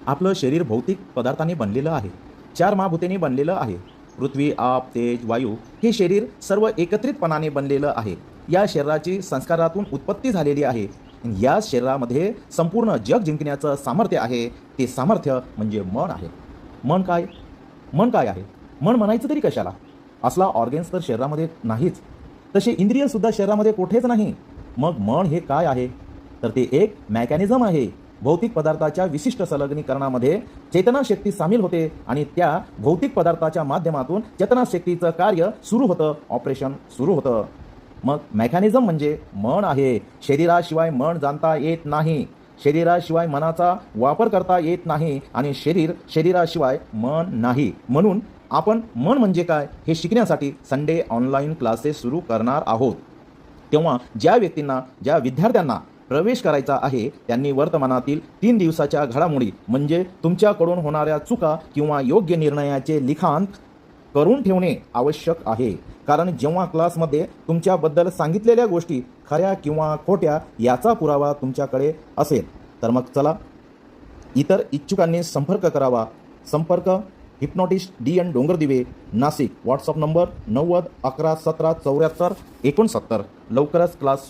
आपलं शरीर भौतिक पदार्थांनी बनलेलं आहे. 4 महाभूतांनी बनलेलं आहे. पृथ्वी, आप, तेज, वायू हे शरीर सर्व एकत्रितपणाने बनलेलं आहे. या शरीराची संस्कारातून उत्पत्ती झालेली आहे. या शरीरामध्ये संपूर्ण जग जिंकण्याचं सामर्थ्य आहे. ते सामर्थ्य म्हणजे मन आहे. मन काय? मन काय आहे? मन म्हणायचं तरी कशाला? असला ऑर्गन्स तर शरीरामध्ये नाहीच. तसे इंद्रियसुद्धा शरीरामध्ये कुठेच नाही. मग मन हे काय आहे? तर ते एक मेकॅनिझम आहे. भौतिक पदार्थाच्या विशिष्ट संलग्नीकरणामध्ये चेतनाशक्ती सामील होते आणि त्या भौतिक पदार्थाच्या माध्यमातून चेतनाशक्तीचं कार्य सुरू होतं, ऑपरेशन सुरू होतं. मग मेकॅनिझम म्हणजे मन आहे. शरीराशिवाय मन जाणता येत नाही. शरीराशिवाय मनाचा वापर करता येत नाही आणि शरीराशिवाय मन नाही. म्हणून आपण मन म्हणजे काय हे शिकण्यासाठी संडे ऑनलाईन क्लासेस सुरू करणार आहोत. तेव्हा ज्या विद्यार्थ्यांना प्रवेश करायचा आहे त्यांनी वर्तमानातील 3 दिवसाच्या घडामोडी म्हणजे तुमच्याकडून होणाऱ्या चुका किंवा योग्य निर्णयाचे लिखाण करून ठेवणे आवश्यक आहे. कारण जेव्हा क्लासमध्ये तुमच्याबद्दल सांगितलेल्या गोष्टी खऱ्या किंवा खोट्या याचा पुरावा तुमच्याकडे असेल तर मग चला, इतर इच्छुकांनी संपर्क करावा. संपर्क हिप्नॉटिस्ट DN Dongardive, Nashik. WhatsApp number 90 11 17 74 69. लवकरच क्लास